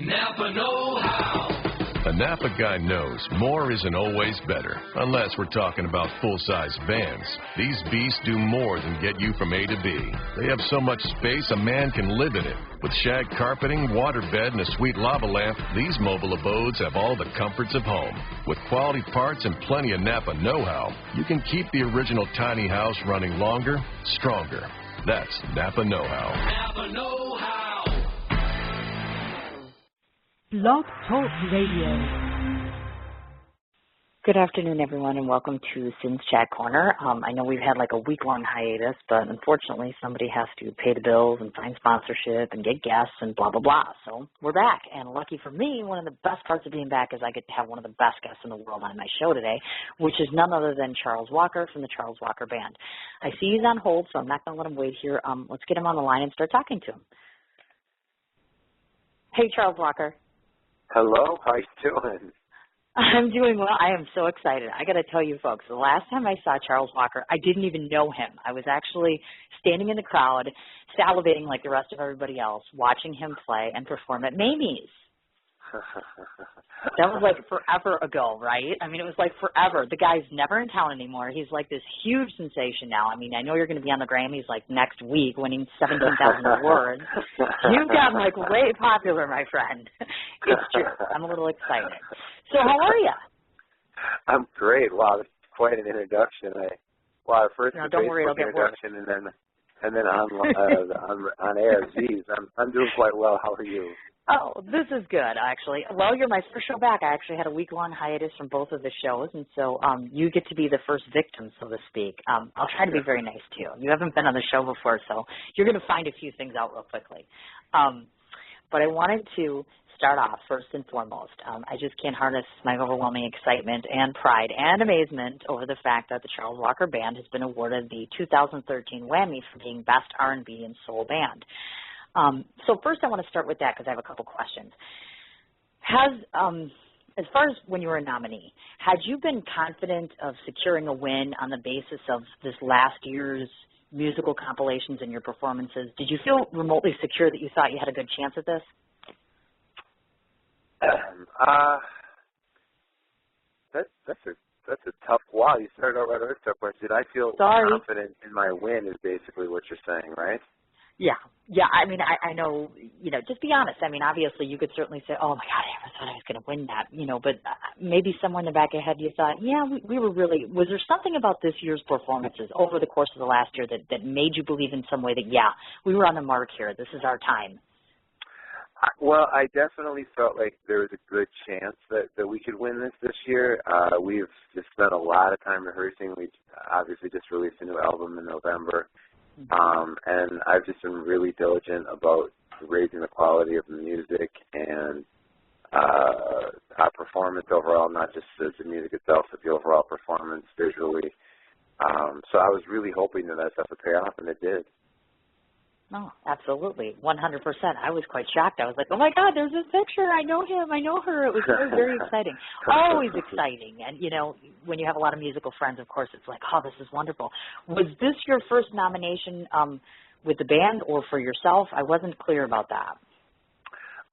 Napa know-how. A Napa guy knows more isn't always better, unless we're talking about full-size vans. These beasts do more than get you from A to B. They have so much space a man can live in it. With shag carpeting, waterbed, and a sweet lava lamp, these mobile abodes have all the comforts of home. With quality parts and plenty of Napa know-how, you can keep the original tiny house running longer, stronger. That's Napa know-how. Napa know-how. Blog Talk Radio. Good afternoon, everyone, and welcome to Sin's Chat Corner. I know we've had like a week-long hiatus, but unfortunately somebody has to pay the bills and find sponsorship and get guests and blah, blah, blah. So we're back, and lucky for me, one of the best parts of being back is I get to have one of the best guests in the world on my show today, which is none other than Charles Walker from the Charles Walker Band. I see he's on hold, so I'm not going to let him wait here. Let's get him on the line and start talking to him. Hey, Charles Walker. Hello, how you doing? I'm doing well. I am so excited. I got to tell you, folks, the last time I saw Charles Walker, I didn't even know him. I was actually standing in the crowd, salivating like the rest of everybody else, watching him play and perform at Mamie's. That was like forever ago, right? I mean, it was like forever. The guy's never in town anymore. He's like this huge sensation now. I mean, I know you're going to be on the Grammys like next week winning 17,000 awards. You've got like way popular, my friend. It's true. I'm a little excited. So how are you? I'm great. Wow, that's quite an introduction. First no, the don't worry, Facebook it'll get introduction and then on air. Geez, I'm doing quite well. How are you? Oh, this is good, actually. Well, you're my first show back. I actually had a week-long hiatus from both of the shows, and so you get to be the first victim, so to speak. I'll try to be very nice to you. You haven't been on the show before, so you're going to find a few things out real quickly. But I wanted to start off first and foremost. I just can't harness my overwhelming excitement and pride and amazement over the fact that the Charles Walker Band has been awarded the 2013 Whammy for being Best R&B and Soul Band. So first I want to start with that because I have a couple questions. As far as when you were a nominee, had you been confident of securing a win on the basis of this last year's musical compilations and your performances? Did you feel remotely secure that you thought you had a good chance at this? That's a tough. Wow, you started out right with a tough question. Did I feel confident in my win? Is basically what you're saying, right? Yeah. I mean, I know, just be honest. I mean, obviously you could certainly say, oh, my God, I never thought I was going to win that, but maybe somewhere in the back of your head you thought, yeah, we were really, was there something about this year's performances over the course of the last year that made you believe in some way that, yeah, we were on the mark here. This is our time? Well, I definitely felt like there was a good chance that we could win this year. We've just spent a lot of time rehearsing. We obviously just released a new album in November. And I've just been really diligent about raising the quality of the music and our performance overall, not just the music itself, but the overall performance visually. So I was really hoping that stuff would pay off, and it did. Oh, absolutely, 100%. I was quite shocked. I was like, oh, my God, there's this picture. I know him. I know her. It was very, very exciting. Always exciting. And, when you have a lot of musical friends, of course, it's like, oh, this is wonderful. Was this your first nomination with the band or for yourself? I wasn't clear about that.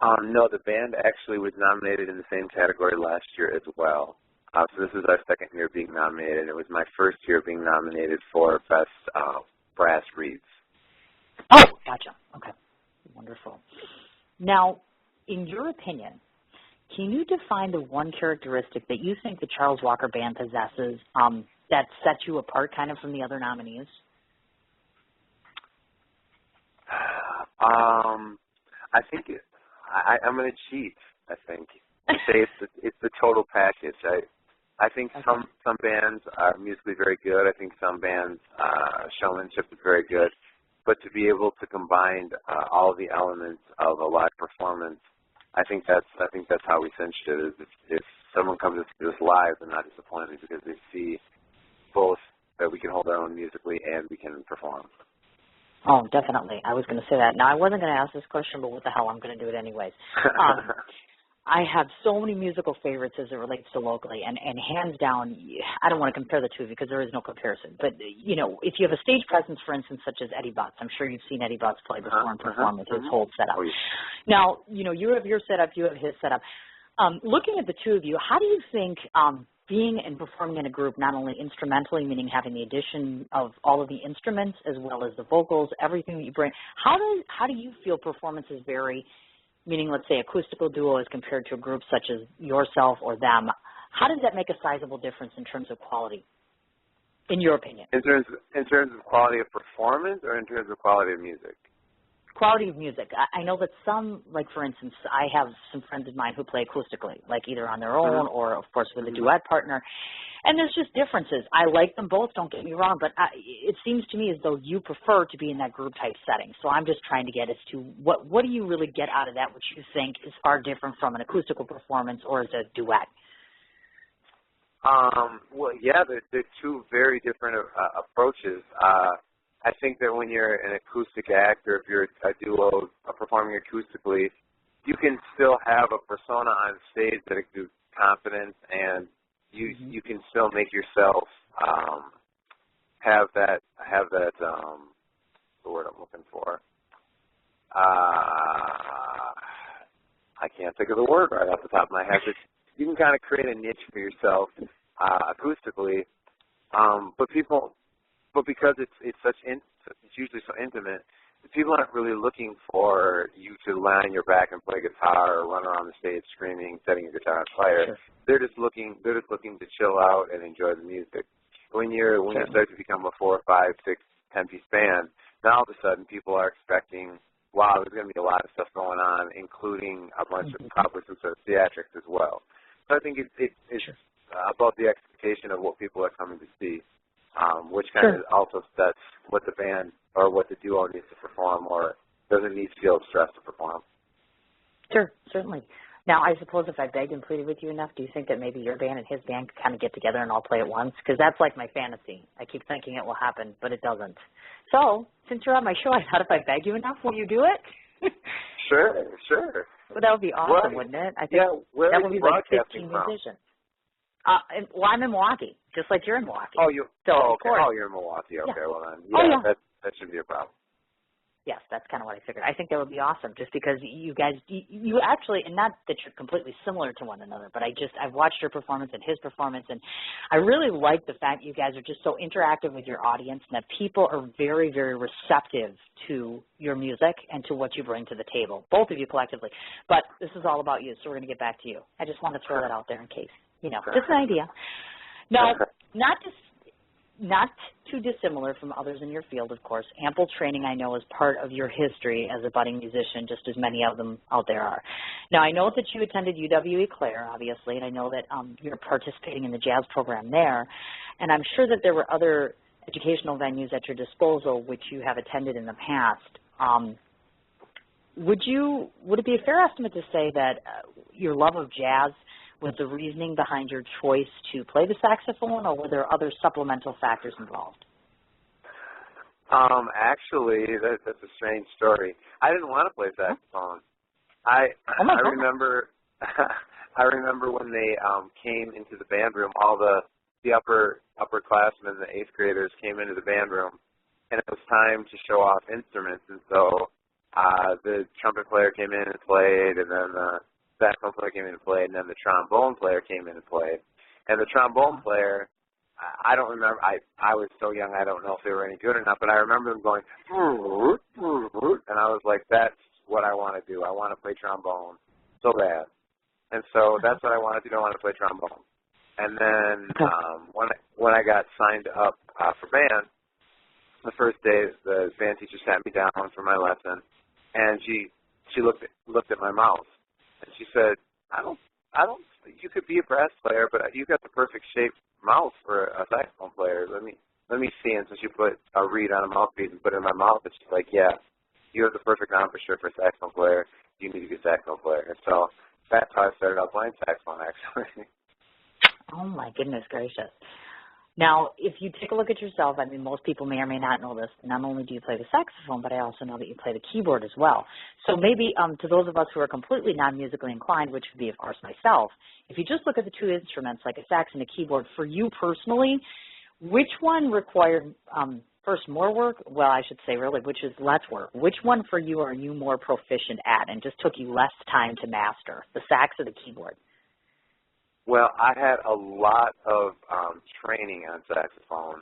No, the band actually was nominated in the same category last year as well. So this is our second year being nominated. It was my first year being nominated for Best Brass Reeds. Oh, gotcha. Okay. Wonderful. Now, in your opinion, can you define the one characteristic that you think the Charles Walker Band possesses that sets you apart kind of from the other nominees? I think I'm going to cheat, I think. I say it's the total package. I think some bands are musically very good. I think some bands showmanship is very good. But to be able to combine all the elements of a live performance, I think that's how we cinched it. If someone comes to us live, they're not disappointed because they see both that we can hold our own musically and we can perform. Oh, definitely. I was going to say that. Now, I wasn't going to ask this question, but what the hell, I'm going to do it anyways. I have so many musical favorites as it relates to locally, and hands down, I don't want to compare the two of you because there is no comparison. But, you know, if you have a stage presence, for instance, such as Eddie Butts, I'm sure you've seen Eddie Butts play before and perform with his whole setup. Oh, yeah. Now, you know, you have your setup, you have his setup. Looking at the two of you, how do you think being and performing in a group, not only instrumentally, meaning having the addition of all of the instruments as well as the vocals, everything that you bring, how do you feel performances vary, meaning, let's say, acoustical duo as compared to a group such as yourself or them? How does that make a sizable difference in terms of quality, in your opinion? In terms of quality of performance or in terms of quality of music? Quality of music. I know that some, like, for instance, I have some friends of mine who play acoustically, like either on their own or, of course, with a duet partner. And there's just differences. I like them both, don't get me wrong, but it seems to me as though you prefer to be in that group-type setting. So I'm just trying to get as to what do you really get out of that, which you think is far different from an acoustical performance or as a duet? Well, yeah, they're two very different approaches. I think that when you're an acoustic act or if you're a duo performing acoustically, you can still have a persona on stage that exudes confidence, and you can still make yourself have that the word I'm looking for. I can't think of the word right off the top of my head. But you can kind of create a niche for yourself acoustically, but because it's usually so intimate, people aren't really looking for you to lie on your back and play guitar or run around the stage screaming, setting your guitar on fire. Sure. They're just looking to chill out and enjoy the music. When you start to become a 4, 5, 6, 10-piece band, now all of a sudden people are expecting, wow, there's going to be a lot of stuff going on, including a bunch of probably some sort of theatrics as well. So I think it's about the expectation of what people are coming to see. Which kind of also sets what the band or what the duo needs to perform or doesn't need to feel stressed to perform. Sure, certainly. Now, I suppose if I begged and pleaded with you enough, do you think that maybe your band and his band could kind of get together and all play at once? Because that's like my fantasy. I keep thinking it will happen, but it doesn't. So, since you're on my show, I thought if I begged you enough, will you do it? Sure. Well, that would be awesome, wouldn't it? I think that would be like 15 musicians. Well, I'm in Milwaukee, just like you're in Milwaukee. Oh, you're in Milwaukee. Okay, Yeah. well then, that shouldn't be a problem. Yes, that's kind of what I figured. I think that would be awesome, just because you guys, you actually, and not that you're completely similar to one another, but I've watched your performance and his performance, and I really like the fact you guys are just so interactive with your audience, and that people are very, very receptive to your music and to what you bring to the table, both of you collectively. But this is all about you, so we're going to get back to you. I just want to throw that out there in case. You know, just an idea. Now, not too dissimilar from others in your field, of course. Ample training, I know, is part of your history as a budding musician, just as many of them out there are. Now, I know that you attended UW-Eau Claire, obviously, and I know that you're participating in the jazz program there. And I'm sure that there were other educational venues at your disposal which you have attended in the past. Would it be a fair estimate to say that your love of jazz was the reasoning behind your choice to play the saxophone, or were there other supplemental factors involved? Actually, that's a strange story. I didn't want to play saxophone. I remember when they came into the band room, all the upperclassmen, the 8th graders came into the band room, and it was time to show off instruments, and so the trumpet player came in and played, and then the saxophone player came in and played, and then the trombone player came in and played. And the trombone player, I don't remember, I was so young, I don't know if they were any good or not, but I remember them going, and I was like, that's what I want to do. I want to play trombone so bad. And so that's what I wanted to do. I wanted to play trombone. And then when I got signed up for band, the first day the band teacher sat me down for my lesson, and she looked at my mouth. And she said, I don't, you could be a brass player, but you got the perfect shaped mouth for a saxophone player. Let me see. And so she put a reed on a mouthpiece and put it in my mouth, and she's like, yeah, you have the perfect embouchure for a saxophone player. You need to be a saxophone player. And so that's how I started out playing saxophone, actually. Oh, my goodness gracious. Now, if you take a look at yourself, I mean, most people may or may not know this. Not only do you play the saxophone, but I also know that you play the keyboard as well. So maybe to those of us who are completely non-musically inclined, which would be, of course, myself, if you just look at the two instruments, like a sax and a keyboard, for you personally, which one required, first, more work? Well, I should say, really, which is less work. Which one for you are you more proficient at and just took you less time to master, the sax or the keyboard? Well, I had a lot of training on saxophone,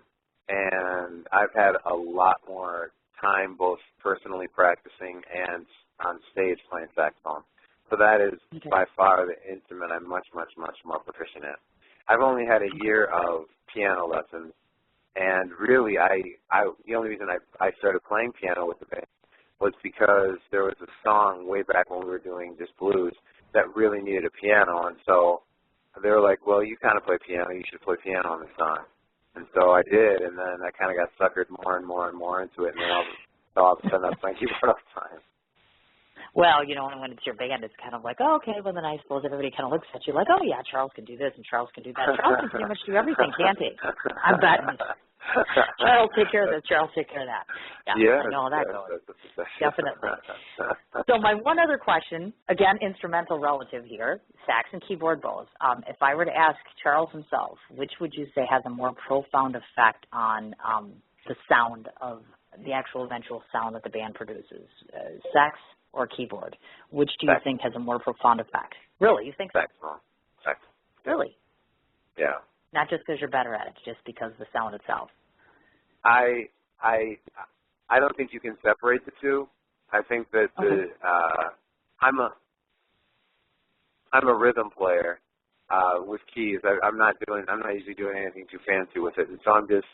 and I've had a lot more time both personally practicing and on stage playing saxophone. So that is by far the instrument I'm much, much, much more proficient at. I've only had a year of piano lessons, and really the only reason I started playing piano with the band was because there was a song way back when we were doing just blues that really needed a piano, and so they were like, well, you kind of play piano, you should play piano on the song. And so I did, and then I kind of got suckered more and more and more into it, and then all of a sudden I was playing keyboard all the time. Well, you know, when it's your band, it's kind of like, oh, okay, well, then I suppose everybody kind of looks at you like, oh, yeah, Charles can do this and Charles can do that. Charles can pretty much do everything, can't he? I'm betting. Charles, take care of this. Charles, take care of that. Yeah, I know how that goes. Definitely. So my one other question, again, instrumental relative here, sax and keyboard both. If I were to ask Charles himself, which would you say has a more profound effect on the sound of the actual eventual sound that the band produces, sax or keyboard? Which do you think has a more profound effect? Really, you think so? Sax. Really? Yeah. Not just because you're better at it, just because of the sound itself. I don't think you can separate the two. I think that I'm a rhythm player with keys. I'm not usually doing anything too fancy with it, and so I'm just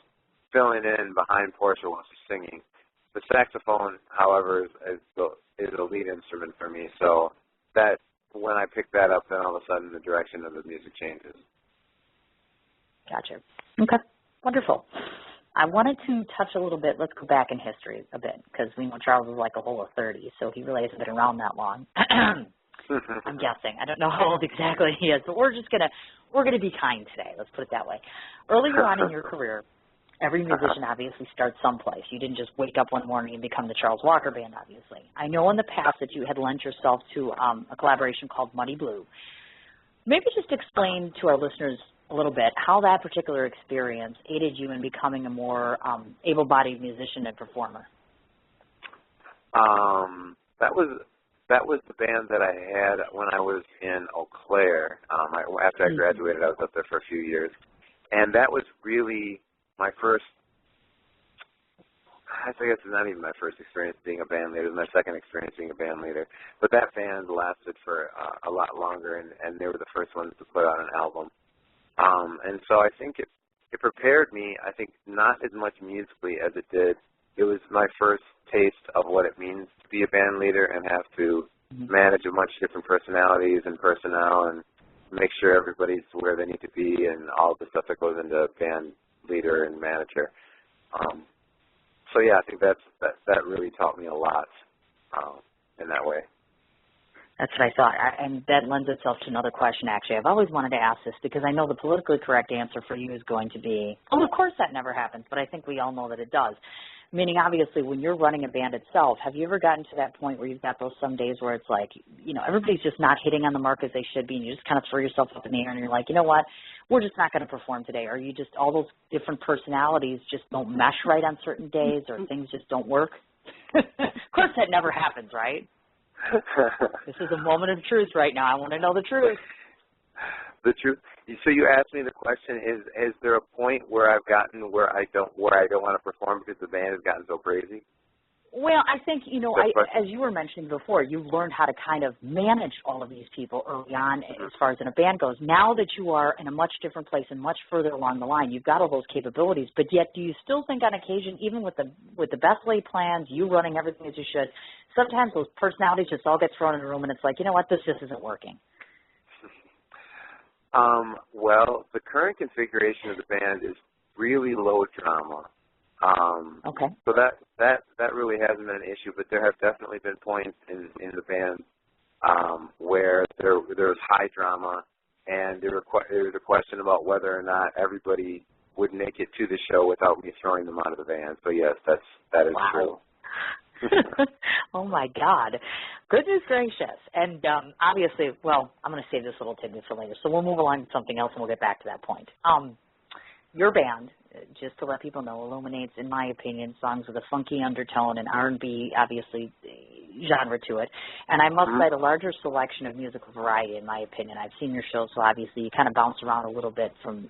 filling in behind Portia while she's singing. The saxophone, however, is the lead instrument for me. So that when I pick that up, then all of a sudden the direction of the music changes. Gotcha. Okay. Wonderful. I wanted to touch a little bit. Let's go back in history a bit, because we know Charles is like a whole of 30, so he really hasn't been around that long. I'm guessing. I don't know how old exactly he is, but we're gonna be kind today. Let's put it that way. Earlier on in your career, every musician obviously starts someplace. You didn't just wake up one morning and become the Charles Walker Band, obviously. I know in the past that you had lent yourself to a collaboration called Muddy Blue. Maybe just explain to our listeners a little bit how that particular experience aided you in becoming a more able-bodied musician and performer. That was the band that I had when I was in Eau Claire. After I graduated, I was up there for a few years, and that was really my first. I guess it's not even my first experience being a band leader. It was my second experience being a band leader. But that band lasted for a lot longer, and they were the first ones to put out an album. And so I think it prepared me, I think, not as much musically as it did. It was my first taste of what it means to be a band leader and have to manage a bunch of different personalities and personnel and make sure everybody's where they need to be and all the stuff that goes into band leader and manager. So, yeah, I think that really taught me a lot in that way. That's what I thought, and that lends itself to another question, actually. I've always wanted to ask this because I know the politically correct answer for you is going to be, oh, of course that never happens, but I think we all know that it does. Meaning, obviously, when you're running a band itself, have you ever gotten to that point where you've got those some days where it's like, you know, everybody's just not hitting on the mark as they should be, and you just kind of throw yourself up in the air and you're like, you know what, we're just not going to perform today, or you just, all those different personalities just don't mesh right on certain days, or things just don't work? Of course that never happens, right? This is a moment of truth right now. I want to know the truth. The truth. So you asked me the question: Is there a point where I've gotten where I don't want to perform because the band has gotten so crazy? Well, I think, you know, as you were mentioning before, you've learned how to kind of manage all of these people early on as far as in a band goes. Now that you are in a much different place and much further along the line, you've got all those capabilities. But yet, do you still think on occasion, even with the best laid plans, you running everything as you should, sometimes those personalities just all get thrown in a room and it's like, you know what, this just isn't working? Well, the current configuration of the band is really low drama. Okay. So that really hasn't been an issue, but there have definitely been points in the band where there was high drama, and there was a question about whether or not everybody would make it to the show without me throwing them out of the van. So yes, that is true. Oh my God. Goodness gracious. And obviously, well, I'm going to save this little tidbit for later. So we'll move along to something else and we'll get back to that point. Your band, just to let people know, illuminates, in my opinion, songs with a funky undertone and R&B, obviously, genre to it. And I must cite a larger selection of musical variety, in my opinion. I've seen your show, so obviously you kind of bounce around a little bit from,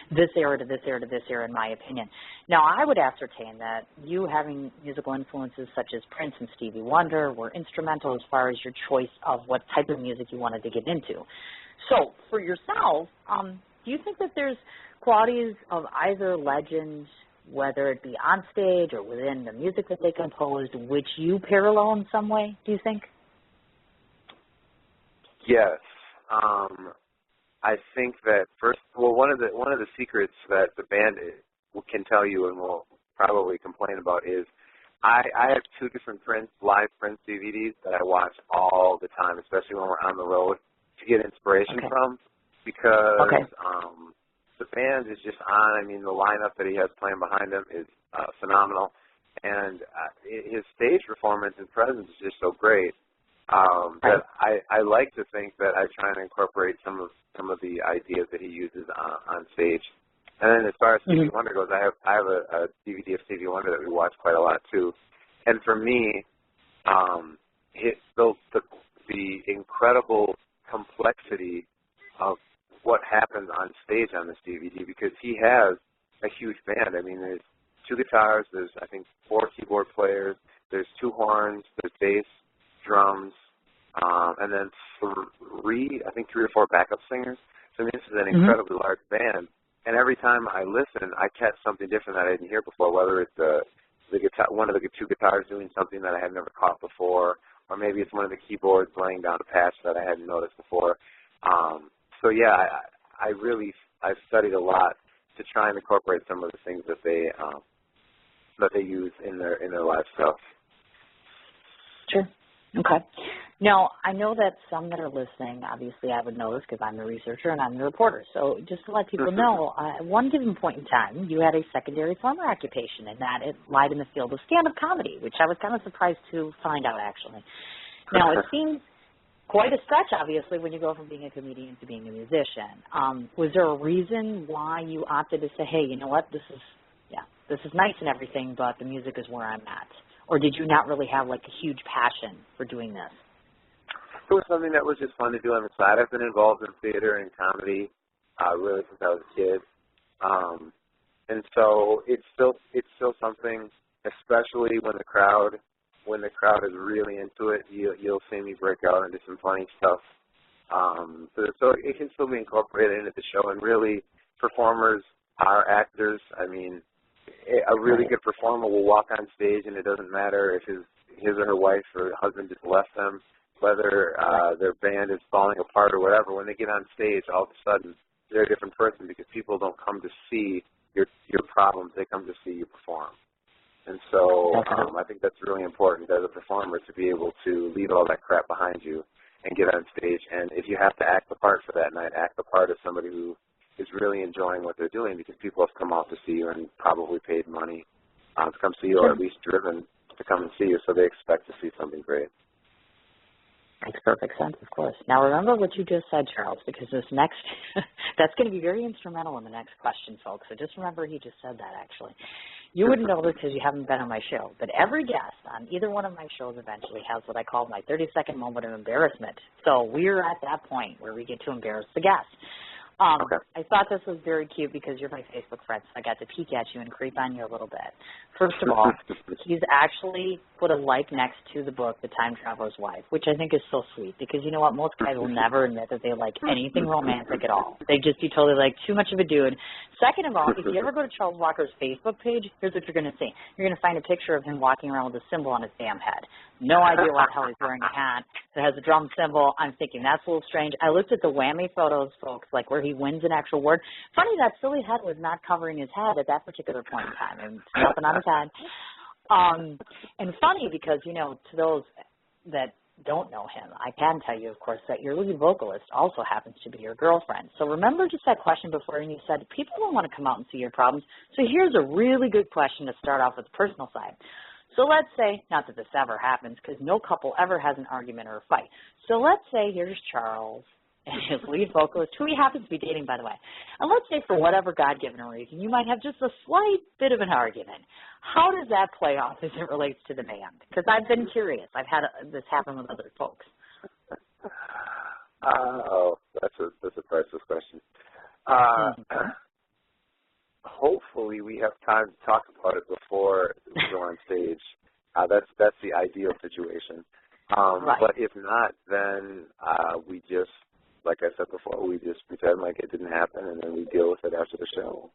this era to this era to this era, in my opinion. Now, I would ascertain that you having musical influences such as Prince and Stevie Wonder were instrumental as far as your choice of what type of music you wanted to get into. So, for yourself, do you think that there's qualities of either legend, whether it be on stage or within the music that they composed, which you parallel in some way, do you think? Yes. I think that one of the secrets that the band can tell you and will probably complain about is I have 2 different live Prince DVDs that I watch all the time, especially when we're on the road, to get inspiration from, because the band is just on. I mean, the lineup that he has playing behind him is phenomenal, and his stage performance and presence is just so great that I like to think that I try and incorporate some of the ideas that he uses on stage. And then as far as Stevie Wonder goes, I have a DVD of Stevie Wonder that we watch quite a lot too. And for me, the incredible complexity of what happens on stage on this DVD, because he has a huge band. I mean, there's 2 guitars, there's I think 4 keyboard players, there's 2 horns, there's bass, drums, and then 3 or 4 backup singers. So I mean, this is an incredibly large band. And every time I listen, I catch something different that I didn't hear before, whether it's the guitar, one of the 2 guitars doing something that I had never caught before, or maybe it's one of the keyboards laying down a patch that I hadn't noticed before. So yeah, I've studied a lot to try and incorporate some of the things that they use in their live stuff. Sure. Okay. Now, I know that some that are listening, obviously I would know this because I'm the researcher and I'm the reporter. So just to let people know, at one given point in time, you had a secondary former occupation, and that it lied in the field of stand-up comedy, which I was kind of surprised to find out, actually. Now, it seems quite a stretch, obviously, when you go from being a comedian to being a musician. Was there a reason why you opted to say, hey, you know what, this is nice and everything, but the music is where I'm at? Or did you not really have, like, a huge passion for doing this? It was something that was just fun to do on the side. I've been involved in theater and comedy really since I was a kid. And so it's still something, especially when the crowd is really into it, you'll see me break out into some funny stuff. So it can still be incorporated into the show. And really, performers are actors. I mean, a really good performer will walk on stage, and it doesn't matter if his or her wife or husband just left them, whether their band is falling apart or whatever. When they get on stage, all of a sudden they're a different person, because people don't come to see your problems; they come to see you perform. And so I think that's really important as a performer, to be able to leave all that crap behind you and get on stage. And if you have to act the part for that night, act the part of somebody who is really enjoying what they're doing, because people have come out to see you and probably paid money to come see you, or at least driven to come and see you, so they expect to see something great. Makes perfect sense, of course. Now, remember what you just said, Charles, because this next, that's going to be very instrumental in the next question, folks. So just remember he just said that, actually. You wouldn't know this because you haven't been on my show, but every guest on either one of my shows eventually has what I call my 30-second moment of embarrassment. So we're at that point where we get to embarrass the guest. I thought this was very cute because you're my Facebook friend, so I got to peek at you and creep on you a little bit. First of all, he's actually put a like next to the book, The Time Traveler's Wife, which I think is so sweet, because you know what? Most guys will never admit that they like anything romantic at all. They just be totally like too much of a dude. Second of all, if you ever go to Charles Walker's Facebook page, here's what you're going to see. You're going to find a picture of him walking around with a symbol on his damn head. No idea why the hell he's wearing a hat that has a drum symbol. I'm thinking that's a little strange. I looked at the whammy photos, folks, like where he wins an actual award. Funny, that silly head was not covering his head at that particular point in time. And nothing on his head. And funny because, you know, to those that don't know him, I can tell you, of course, that your lead vocalist also happens to be your girlfriend. So remember just that question before, and you said people don't want to come out and see your problems. So here's a really good question to start off with the personal side. So let's say, not that this ever happens, because no couple ever has an argument or a fight. So let's say here's Charles and his lead vocalist, who he happens to be dating, by the way. And let's say for whatever God-given reason, you might have just a slight bit of an argument. How does that play off as it relates to the band? Because I've been curious. I've had this happen with other folks. That's a priceless question. Hopefully we have time to talk about it before we go on stage. That's the ideal situation. Right. But if not, then we just, like I said before, we just pretend like it didn't happen, and then we deal with it after the show.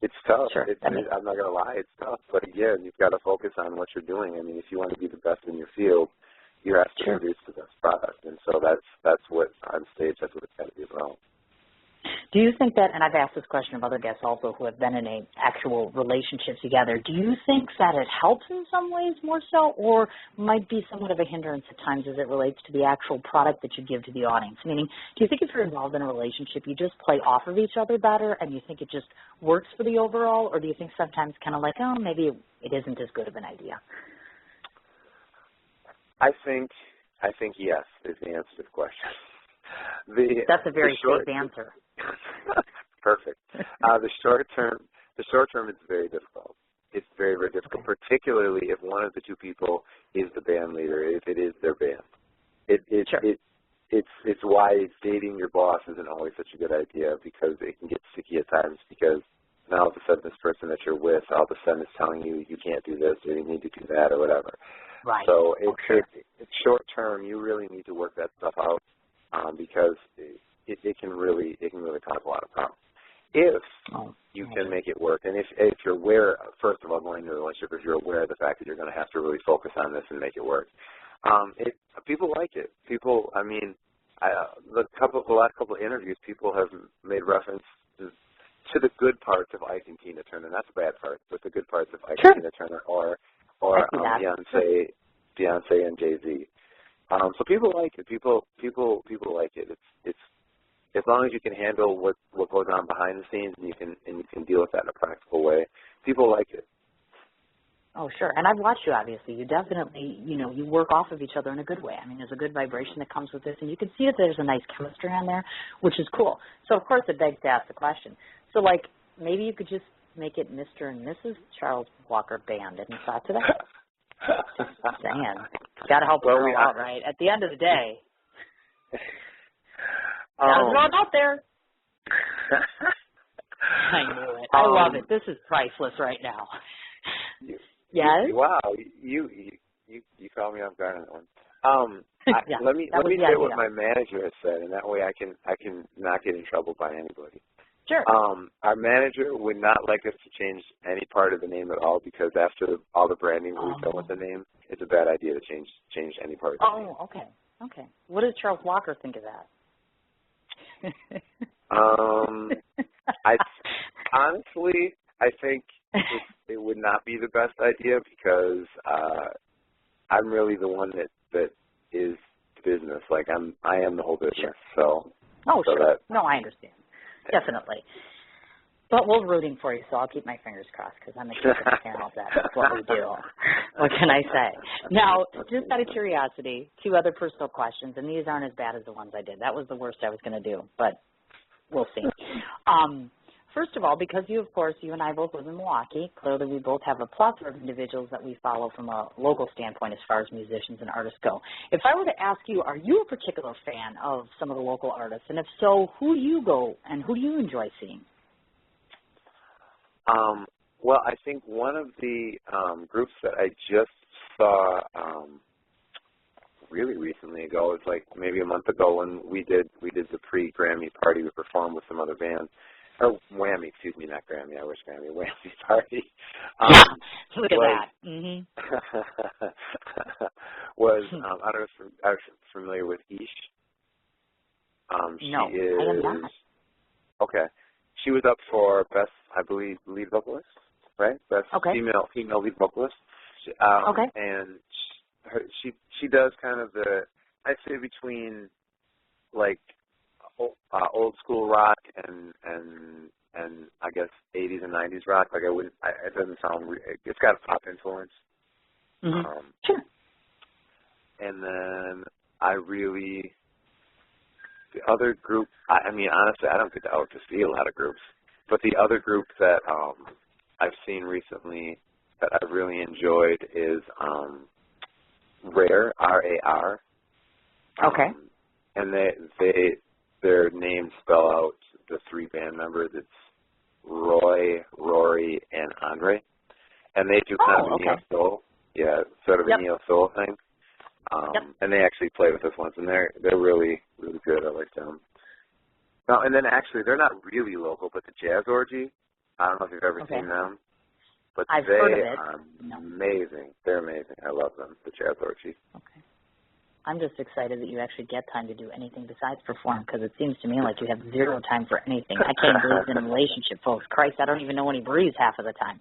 It's tough. Sure. I'm not going to lie, it's tough. But again, you've got to focus on what you're doing. I mean, if you want to be the best in your field, you have to produce the best product. And so that's what, on stage, that's what it's got to be about. Do you think that, and I've asked this question of other guests also who have been in an actual relationship together, do you think that it helps in some ways more so, or might be somewhat of a hindrance at times as it relates to the actual product that you give to the audience? Meaning, do you think if you're involved in a relationship, you just play off of each other better and you think it just works for the overall, or do you think sometimes kind of like, oh, maybe it isn't as good of an idea? I think yes is the answer to the question. That's a very safe answer. Perfect. The short term, it's very difficult. It's very, very difficult, particularly if one of the two people is the band leader, if it is their band. It's why dating your boss isn't always such a good idea, because it can get sticky at times, because now all of a sudden this person that you're with all of a sudden is telling you you can't do this or you need to do that or whatever. Right. So it's short term. You really need to work that stuff out, because it can really cause a lot of problems. If you can make it work, and if you're aware, first of all, going into a relationship, if you're aware of the fact that you're going to have to really focus on this and make it work, people like it. People, I mean, the last couple of interviews, people have made reference to the good parts of Ike and Tina Turner, not the bad parts, but the good parts of Ike and Tina Turner, or Beyonce and Jay-Z. So people like it. People like it. It's as long as you can handle what goes on behind the scenes, and you can deal with that in a practical way. People like it. Oh, sure. And I've watched you, obviously. You definitely, you work off of each other in a good way. I mean, there's a good vibration that comes with this, and you can see that there's a nice chemistry on there, which is cool. So, of course, it begs to ask the question. So, like, maybe you could just make it Mr. and Mrs. Charles Walker Band. Any thought to that? Just saying. Got to help a girl out, right? At the end of the day. Got to throw it out there. I knew it. I love it. This is priceless right now. Yes. Wow, you caught me off guard on that one. Let me say what my manager has said, and that way I can not get in trouble by anybody. Sure. Our manager would not like us to change any part of the name at all, because after all the branding we've done with the name, it's a bad idea to change any part of the name. Oh, okay. What does Charles Walker think of that? I think it would not be the best idea, because I'm really the one that is business. Like I am the whole business. Sure. Sure. No, I understand. Definitely. But we're rooting for you, so I'll keep my fingers crossed, because I'm a kid of channel. That's what we do. What can I say? Now, just out of curiosity, 2 other personal questions, and these aren't as bad as the ones I did. That was the worst I was going to do, but we'll see. First of all, because you and I both live in Milwaukee, clearly we both have a plethora of individuals that we follow from a local standpoint as far as musicians and artists go. If I were to ask you, are you a particular fan of some of the local artists? And if so, who do you go and who do you enjoy seeing? Well, I think one of the groups that I just saw really recently ago, it's like maybe a month ago, when we did the pre-Grammy party. We performed with some other bands. Or Whammy, excuse me, not Grammy. I wish Grammy. Whammy party. Look at that. Mm-hmm. I don't know if you're familiar with Mich. No, I am not. Okay. She was up for best, I believe, lead vocalist, right? Best female lead vocalist. Okay. And she does kind of I'd say between like old school rock and I guess 80s and 90s rock. Like it doesn't sound. It's got a pop influence. Mm-hmm. Sure. And then the other group. I mean, honestly, I don't get out to see a lot of groups, but the other group that I've seen recently that I've really enjoyed is Rare, R-A-R. Okay. And their names spell out the three band members. It's Roy, Rory, and Andre. And they do kind of a neo-soul. Yeah, sort of a neo-soul thing. And they actually played with us once, and they're really, really good. I like them. Now, and then actually, they're not really local, but the Jazz Orgy, I don't know if you've ever seen them. But I've they heard of it. are amazing. They're amazing. I love them, the Jazz Orgy. Okay. I'm just excited that you actually get time to do anything besides perform, because it seems to me like you have zero time for anything. I can't believe in a relationship, folks. Christ, I don't even know when he breathes half of the time.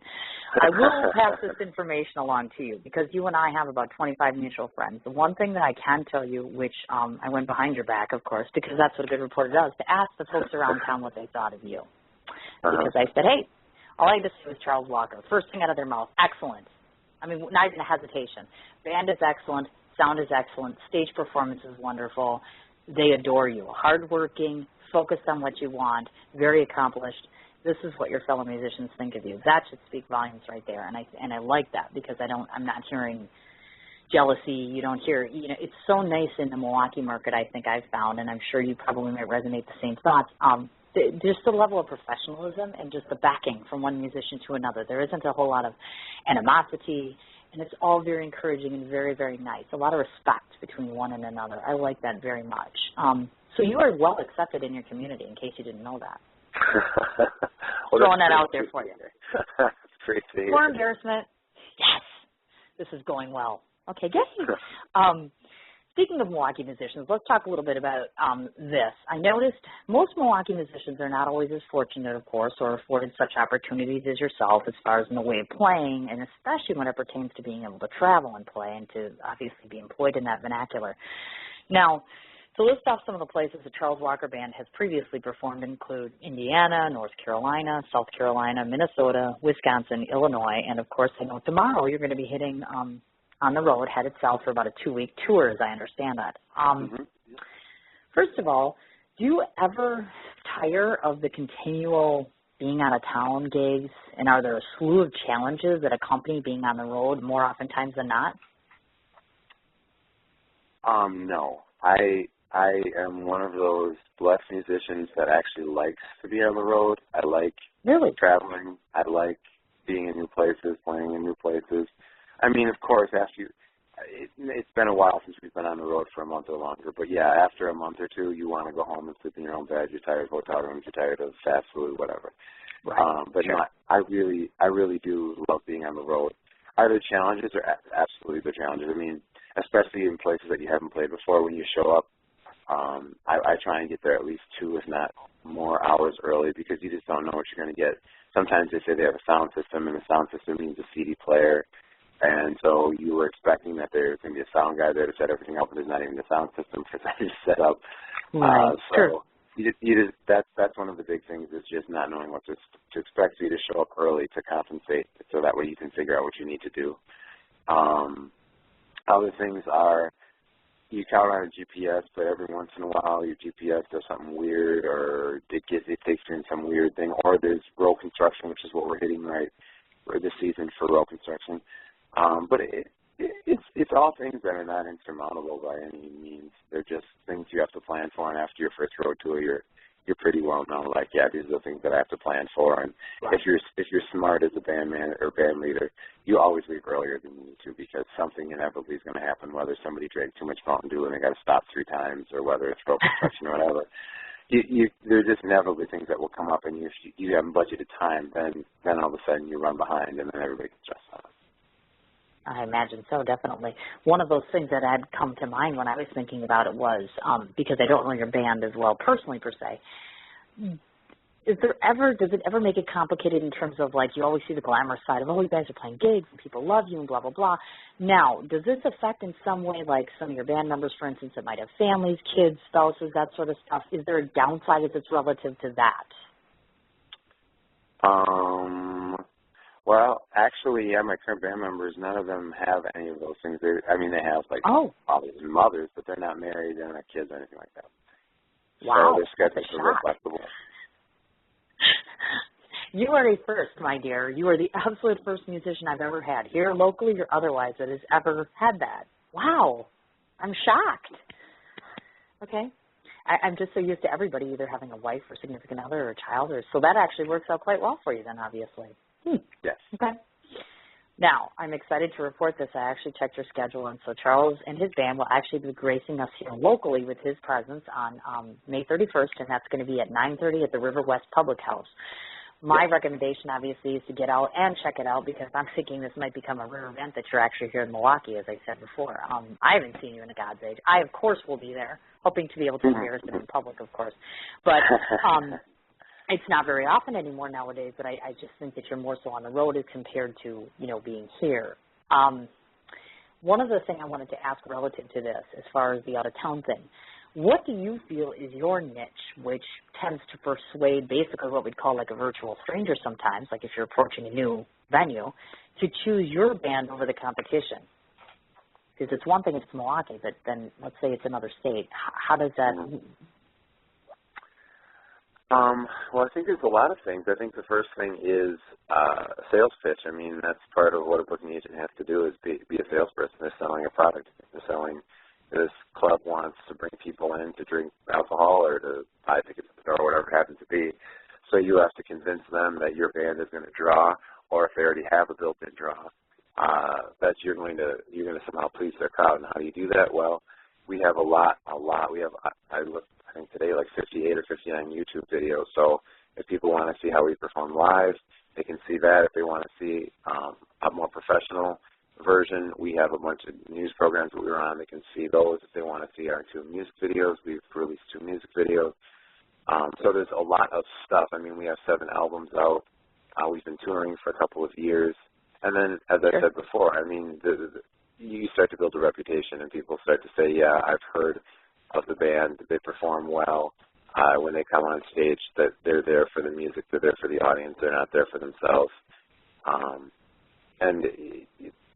I will pass this information along to you, because you and I have about 25 mutual friends. The one thing that I can tell you, which I went behind your back, of course, because that's what a good reporter does, to ask the folks around town what they thought of you. Because I said, hey, all I had to say was Charles Walker. First thing out of their mouth, excellent. I mean, not even a hesitation. Band is excellent. Sound is excellent. Stage performance is wonderful. They adore you. Hardworking, focused on what you want, very accomplished. This is what your fellow musicians think of you. That should speak volumes right there. And I like that, because I'm not hearing jealousy. You don't hear, it's so nice in the Milwaukee market, I think I've found, and I'm sure you probably might resonate the same thoughts. Just the level of professionalism and just the backing from one musician to another. There isn't a whole lot of animosity, and it's all very encouraging and very, very nice. A lot of respect between one and another. I like that very much. So you are well accepted in your community, in case you didn't know that. Well, throwing that out there for you. Great to hear. More embarrassment. Yes. This is going well. Okay, good. Speaking of Milwaukee musicians, let's talk a little bit about this. I noticed most Milwaukee musicians are not always as fortunate, of course, or afforded such opportunities as yourself as far as in the way of playing, and especially when it pertains to being able to travel and play and to obviously be employed in that vernacular. Now, to list off some of the places the Charles Walker Band has previously performed include Indiana, North Carolina, South Carolina, Minnesota, Wisconsin, Illinois, and, of course, I know tomorrow you're going to be hitting on the road, headed south for about a 2-week tour, as I understand that. First of all, do you ever tire of the continual being out of town gigs, and are there a slew of challenges that accompany being on the road more oftentimes than not? No. I am one of those blessed musicians that actually likes to be on the road. I like traveling. I like being in new places, playing in new places. I mean, of course, it's been a while since we've been on the road for a month or longer, but yeah, after a month or two, you want to go home and sleep in your own bed. You're tired of hotel rooms. You're tired of fast food, whatever. Right. But sure. No, I really do love being on the road. Are there challenges? Absolutely, there are challenges. I mean, especially in places that you haven't played before. When you show up, I try and get there at least 2, if not more, hours early, because you just don't know what you're going to get. Sometimes they say they have a sound system, and the sound system means a CD player. And so you were expecting that there's going to be a sound guy there to set everything up, but there's not even a sound system for that to set up. Right. So you just that's one of the big things, is just not knowing what to expect. So you just show up early to compensate, so that way you can figure out what you need to do. Other things are, you count on a GPS, but every once in a while your GPS does something weird, or it takes you in some weird thing, or there's road construction, which is what we're hitting right for this season for road construction. But it's all things that are not insurmountable by any means. They're just things you have to plan for, and after your first road tour, you're pretty well known. Like, yeah, these are the things that I have to plan for. And if you're smart as a band man or band leader, you always leave earlier than you need to, because something inevitably is going to happen. Whether somebody drank too much Mountain Dew and they got to stop 3 times, or whether it's road construction or whatever. There's just inevitably things that will come up, and if you haven't budgeted time, then all of a sudden you run behind, and then everybody gets stressed out. I imagine so, definitely. One of those things that had come to mind when I was thinking about it was, because I don't know your band as well personally per se, does it ever make it complicated in terms of, like, you always see the glamorous side of, oh, you guys are playing gigs and people love you and blah, blah, blah. Now, does this affect in some way, like some of your band members, for instance, that might have families, kids, spouses, that sort of stuff? Is there a downside as it's relative to that? Well, actually, yeah, my current band members, none of them have any of those things. They have, like, fathers and mothers, but they're not married, they don't have kids or anything like that. Wow. So their schedules are real flexible. You are a first, my dear. You are the absolute first musician I've ever had, here locally or otherwise, that has ever had that. Wow. I'm shocked. Okay. I'm just so used to everybody either having a wife or significant other or a child, so that actually works out quite well for you then, obviously. Yes. Okay. Now, I'm excited to report this. I actually checked your schedule, and so Charles and his band will actually be gracing us here locally with his presence on May 31st, and that's going to be at 9:30 at the River West Public House. My recommendation, obviously, is to get out and check it out because I'm thinking this might become a rare event that you're actually here in Milwaukee, as I said before. I haven't seen you in a God's age. I, of course, will be there, hoping to be able to embarrass it in public, of course. But it's not very often anymore nowadays, but I just think that you're more so on the road as compared to, being here. One other thing I wanted to ask relative to this, as far as the out-of-town thing, what do you feel is your niche, which tends to persuade basically what we'd call like a virtual stranger sometimes, like if you're approaching a new venue, to choose your band over the competition? Because it's one thing if it's Milwaukee, but then let's say it's another state. How does that... Well, I think there's a lot of things. I think the first thing is sales pitch. I mean, that's part of what a booking agent has to do is be a salesperson. They're selling a product. They're selling, this club wants to bring people in to drink alcohol or to buy tickets at the door or whatever it happens to be. So you have to convince them that your band is going to draw, or if they already have a built-in draw, that you're going to somehow please their crowd. And how do you do that? Well, we have a lot. We have, I think today, like 58 or 59 YouTube videos. So if people want to see how we perform live, they can see that. If they want to see a more professional version, we have a bunch of news programs that we were on. They can see those. If they want to see our 2 music videos, we've released 2 music videos. So there's a lot of stuff. I mean, we have 7 albums out. We've been touring for a couple of years. And then, as I said before, I mean, you start to build a reputation, and people start to say, yeah, I've heard of the band, they perform well. When they come on stage, that they're there for the music, they're there for the audience, they're not there for themselves. And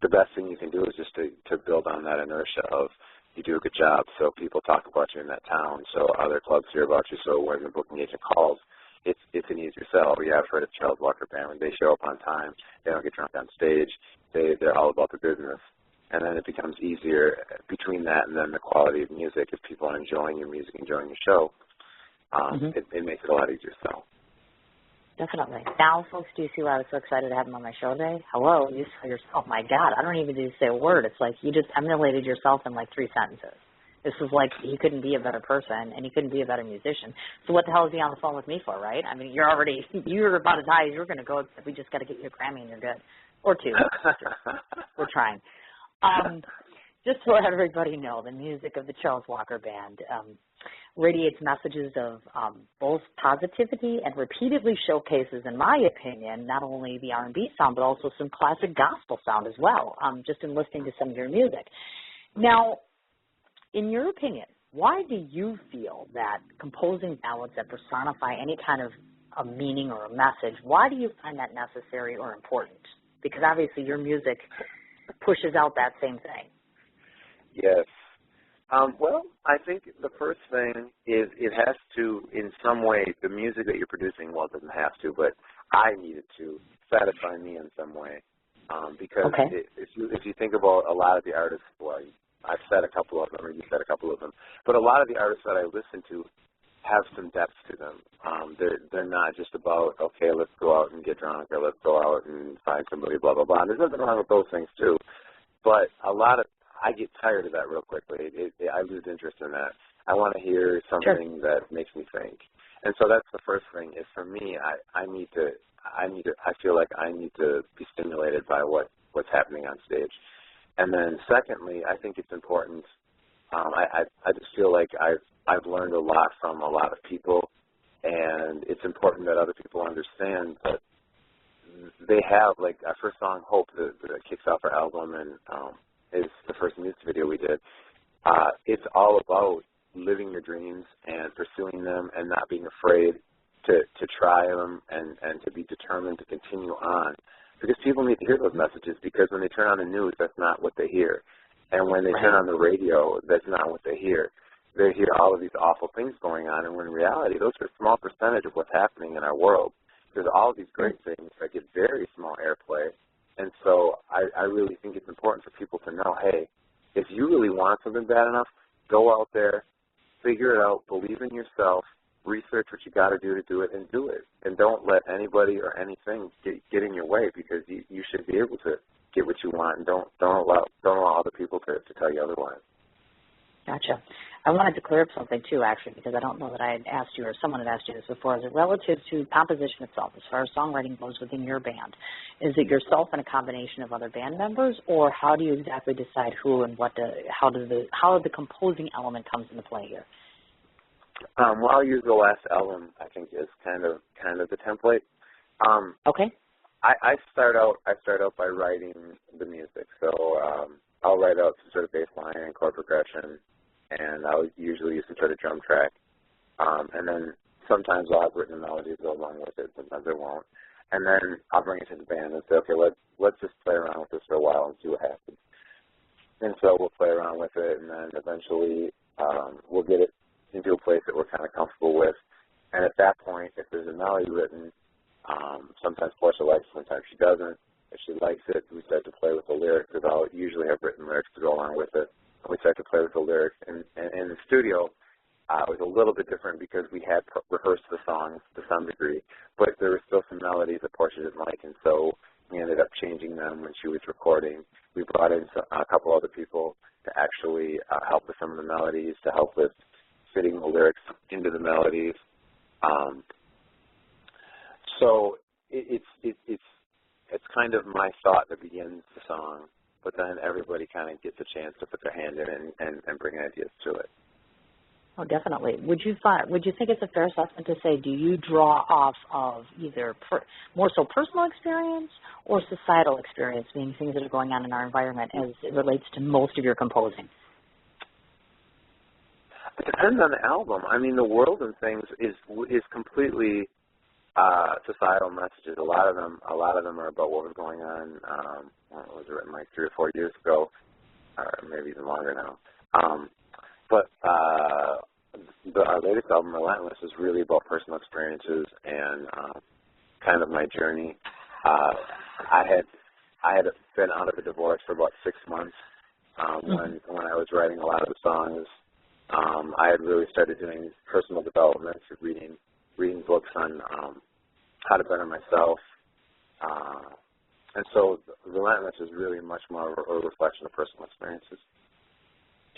the best thing you can do is just to build on that inertia of you do a good job, so people talk about you in that town, so other clubs hear about you, so when the booking agent calls, it's an easier sell. Yeah, I've heard of Charles Walker Band. When they show up on time, they don't get drunk on stage, they're all about the business. And then it becomes easier between that and then the quality of music. If people are enjoying your music, enjoying your show, it makes it a lot easier to sell. Definitely. Now, folks, do you see why I was so excited to have him on my show today? Hello, you saw yourself. My God, I don't even need to say a word. It's like you just emulated yourself in like 3 sentences. This is like he couldn't be a better person and he couldn't be a better musician. So what the hell is he on the phone with me for, right? I mean, you're about as high as you're going to go, except we just got to get you a Grammy and you're good. Or 2. We're trying. Just to let everybody know, the music of the Charles Walker Band radiates messages of both positivity and repeatedly showcases, in my opinion, not only the R&B sound, but also some classic gospel sound as well, just in listening to some of your music. Now, in your opinion, why do you feel that composing ballads that personify any kind of a meaning or a message, why do you find that necessary or important? Because obviously your music pushes out that same thing. Yes. Well, I think the first thing is it has to, in some way, the music that you're producing, well, it doesn't have to, but I need it to satisfy me in some way. Because if you think about a lot of the artists, well, I've said a couple of them, or you said a couple of them, but a lot of the artists that I listen to have some depth to them. They're not just about, okay, let's go out and get drunk, or let's go out and find somebody, blah, blah, blah. And there's nothing wrong with those things, too. But I get tired of that real quickly. I lose interest in that. I want to hear something that makes me think. And so that's the first thing is for me, I feel like I need to be stimulated by what's happening on stage. And then secondly, I think it's important. I just feel like I've learned a lot from a lot of people and it's important that other people understand that they have, like, our first song, Hope, that kicks off our album and is the first music video we did. It's all about living your dreams and pursuing them and not being afraid to try them and to be determined to continue on. Because people need to hear those messages, because when they turn on the news, that's not what they hear. And when they turn on the radio, that's not what they hear. They hear all of these awful things going on, and when in reality, those are a small percentage of what's happening in our world. There's all of these great things that get very small airplay. And so I really think it's important for people to know, hey, if you really want something bad enough, go out there, figure it out, believe in yourself, research what you got to do it, and do it. And don't let anybody or anything get in your way, because you should be able to get what you want, and don't allow other people to tell you otherwise. Gotcha. I wanted to clear up something, too, actually, because I don't know that I had asked you or someone had asked you this before. Is it relative to composition itself, as far as songwriting goes within your band? Is it yourself and a combination of other band members, or how do you exactly decide who and how the composing element comes into play here? Well, I'll use the last album, I think, is kind of the template. Okay. I start out by writing the music. So I'll write out some sort of bass line and chord progression, and I'll usually use some sort of drum track. And then sometimes I'll have written melodies go along with it, sometimes I won't. And then I'll bring it to the band and say, okay, let's just play around with this for a while and see what happens. And so we'll play around with it, and then eventually we'll get it into a place that we're kind of comfortable with. And at that point, if there's a melody written, sometimes Portia likes it, sometimes she doesn't. If she likes it, we start to play with the lyrics, because I'll usually have written lyrics to go along with it. And we start to play with the lyrics. And in the studio, it was a little bit different because we had rehearsed the songs to some degree, but there were still some melodies that Portia didn't like, and so we ended up changing them when she was recording. We brought in a couple other people to actually help with some of the melodies, to help with fitting the lyrics into the melodies. So it's kind of my thought that begins the song, but then everybody kind of gets a chance to put their hand in it and bring ideas to it. Oh, definitely. Would you think it's a fair assessment to say, do you draw off of either more so personal experience or societal experience, meaning things that are going on in our environment as it relates to most of your composing? It depends on the album. I mean, The World and Things is completely societal messages. A lot of them are about what was going on. It was written like 3 or 4 years ago, or maybe even longer now. But our latest album, Relentless, is really about personal experiences and kind of my journey. I had been out of a divorce for about 6 months when I was writing a lot of the songs. I had really started doing personal development, reading books on how to better myself. And so Relentless is really much more a reflection of personal experiences.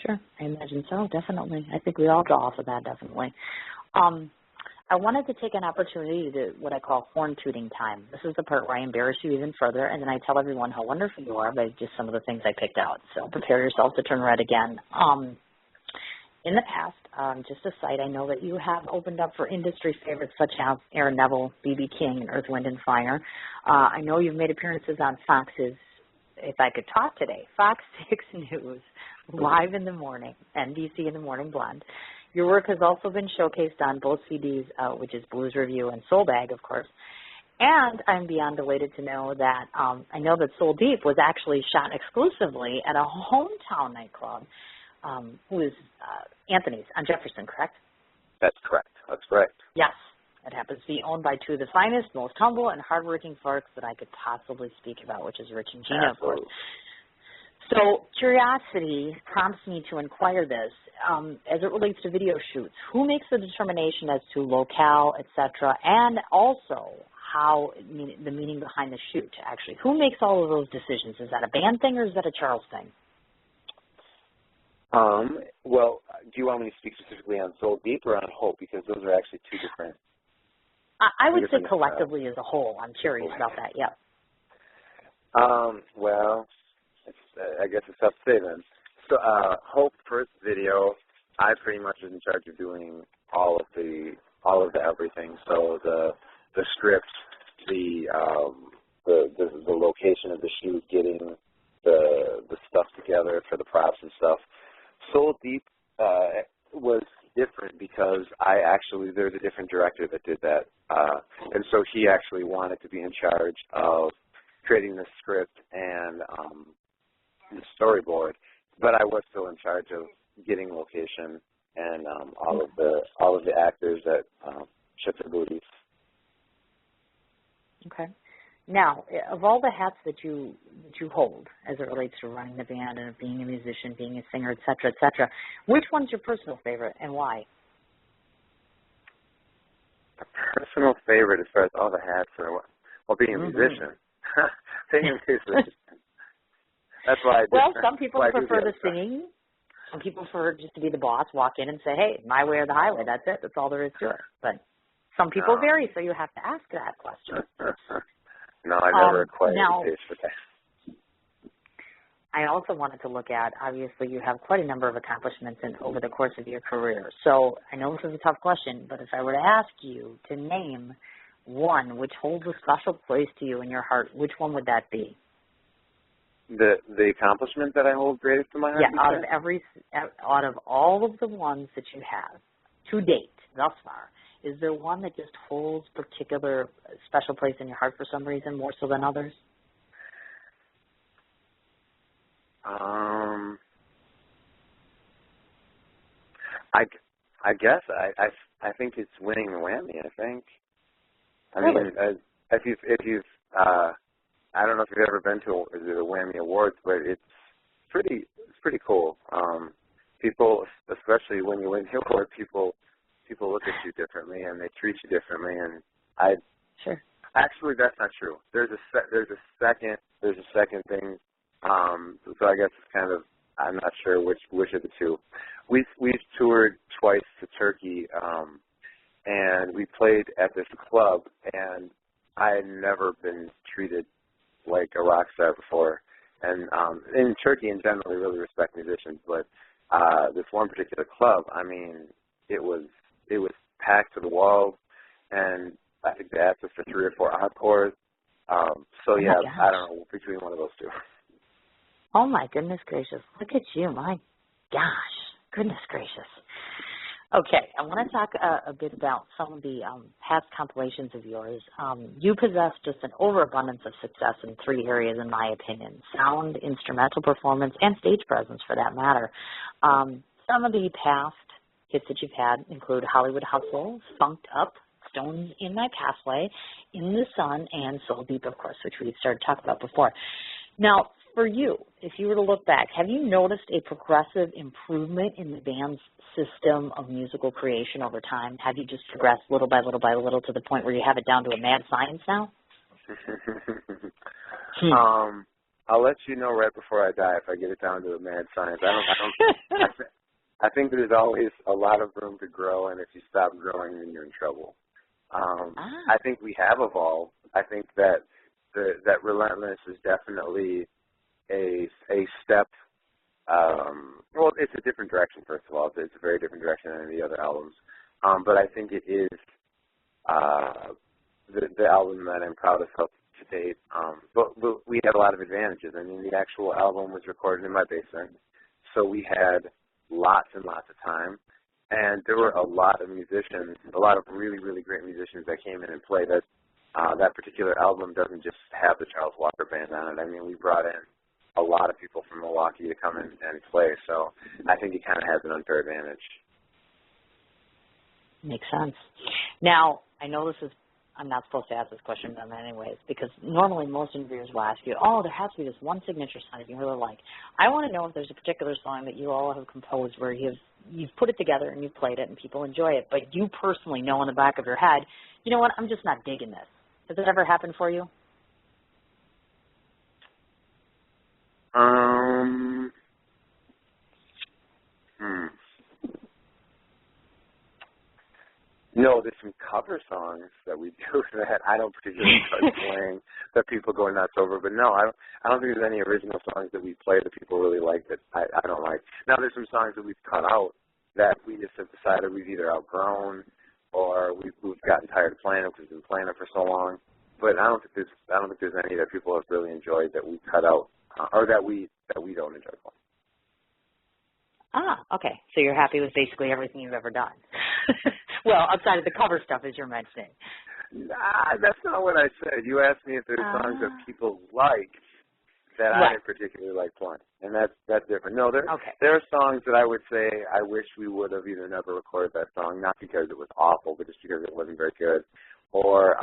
Sure, I imagine so, definitely. I think we all draw off of that, definitely. I wanted to take an opportunity to what I call horn tooting time. This is the part where I embarrass you even further, and then I tell everyone how wonderful you are by just some of the things I picked out. So prepare yourself to turn red again. In the past, just a side, I know that you have opened up for industry favorites such as Aaron Neville, B.B. King, and Earth, Wind, and Fire. I know you've made appearances on Fox's If I Could Talk Today, Fox 6 News, Live in the Morning, NBC in the Morning Blend. Your work has also been showcased on both CDs, which is Blues Review and Soul Bag, of course. And I'm beyond elated to know that I know that Soul Deep was actually shot exclusively at a hometown nightclub, who is Anthony's on Jefferson, correct? That's correct. That's correct. Yes. It happens to be owned by two of the finest, most humble, and hardworking folks that I could possibly speak about, which is Rich and Gina, of course. So curiosity prompts me to inquire this. As it relates to video shoots, who makes the determination as to locale, et cetera, and also the meaning behind the shoot, actually? Who makes all of those decisions? Is that a band thing or is that a Charles thing? Well, do you want me to speak specifically on Soul Deep or on Hope? Because those are actually two different. I would say collectively as a whole. I'm curious about that, yeah. Well, I guess it's tough to say then. So, Hope first video, I pretty much was in charge of doing all of the all of the everything. So the script, the location of the shoot, getting the stuff together for the props and stuff. Soul Deep was different because there's a different director that did that, and so he actually wanted to be in charge of creating the script and the storyboard, but I was still in charge of getting location and all of the actors that shook their booties. Okay. Now, of all the hats that you hold as it relates to running the band and being a musician, being a singer, et cetera, which one's your personal favorite and why? A personal favorite as far as all the hats are, being a musician. Being a musician. That's why I did. Well, some people prefer the singing. Some people prefer just to be the boss, walk in and say, hey, my way or the highway, that's it. That's all there is to it. But some people vary, so you have to ask that question. No, I never acquired the taste for that. I also wanted to look at, obviously, you have quite a number of accomplishments over the course of your career. So I know this is a tough question, but if I were to ask you to name one which holds a special place to you in your heart, which one would that be? The accomplishment that I hold greatest in my heart? Yeah, out of all of the ones that you have to date, thus far, is there one that just holds particular special place in your heart for some reason, more so than others? I guess I think it's winning the Whammy. I think. Really? Mean, if you've I don't know if you've ever been to the Whammy Awards, but it's pretty cool. People, especially when you win the award, people look at you differently and they treat you differently. And actually, that's not true. There's a second thing. So I guess it's kind of, I'm not sure which of the two. We've toured twice to Turkey, and we played at this club, and I had never been treated like a rock star before. And in Turkey in general, they really respect musicians, but this one particular club, I mean, it was packed to the walls, and I think they asked us for 3 or 4 encores. So yeah, I don't know, between one of those two. Oh my goodness gracious! Look at you, my gosh, goodness gracious. Okay, I want to talk a bit about some of the past compilations of yours. You possess just an overabundance of success in 3 areas, in my opinion: sound, instrumental performance, and stage presence, for that matter. Some of the past hits that you've had include Hollywood Hustle, Funked Up, Stones in My Pathway, In the Sun, and Soul Deep, of course, which we started talking about before. Now, for you, if you were to look back, have you noticed a progressive improvement in the band's system of musical creation over time? Have you just progressed little by little by little to the point where you have it down to a mad science now? I'll let you know right before I die if I get it down to a mad science. I think there's always a lot of room to grow, and if you stop growing, then you're in trouble. I think we have evolved. I think that that Relentless is definitely a step. Well, it's a different direction, first of all. It's a very different direction than the other albums. But I think it is the album that I'm proudest of to date. But we had a lot of advantages. I mean, the actual album was recorded in my basement, so we had lots and lots of time. And there were a lot of musicians, a lot of really, really great musicians that came in and played. That particular album doesn't just have the Charles Walker Band on it. I mean, we brought in a lot of people from Milwaukee to come in and play. So I think it kind of has an unfair advantage. Makes sense. Now, I know I'm not supposed to ask this question to them anyways, because normally most interviewers will ask you, there has to be this one signature song that you really like. I want to know if there's a particular song that you all have composed where you've put it together and you've played it and people enjoy it, but you personally know in the back of your head, you know what, I'm just not digging this. Has it ever happened for you? No, there's some cover songs that we do that I don't particularly start playing that people go nuts over. But no, I don't think there's any original songs that we play that people really like that I don't like. Now, there's some songs that we've cut out that we just have decided we've either outgrown or we've gotten tired of playing it because we've been playing it for so long. But I don't think there's any that people have really enjoyed that we cut out or that we don't enjoy playing. Ah, okay. So you're happy with basically everything you've ever done. Well, outside of the cover stuff, as you're mentioning. Nah, that's not what I said. You asked me if there's songs that people like that I particularly like playing, and that's different. No, there are songs that I would say I wish we would have either never recorded that song, not because it was awful, but just because it wasn't very good, or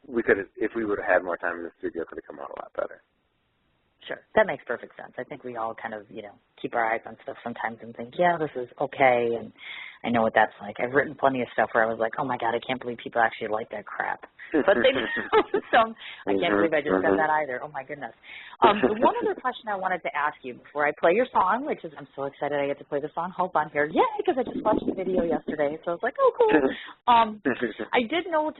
we could have, if we would have had more time in the studio, it could have come out a lot better. Sure. That makes perfect sense. I think we all kind of, keep our eyes on stuff sometimes and think, yeah, this is okay, and I know what that's like. I've written plenty of stuff where I was like, oh, my God, I can't believe people actually like that crap. But they don't. So I can't believe I just said that either. Oh, my goodness. One other question I wanted to ask you before I play your song, which is I'm so excited I get to play the song Hope on here. Yay, because I just watched the video yesterday. So I was like, oh, cool. I did note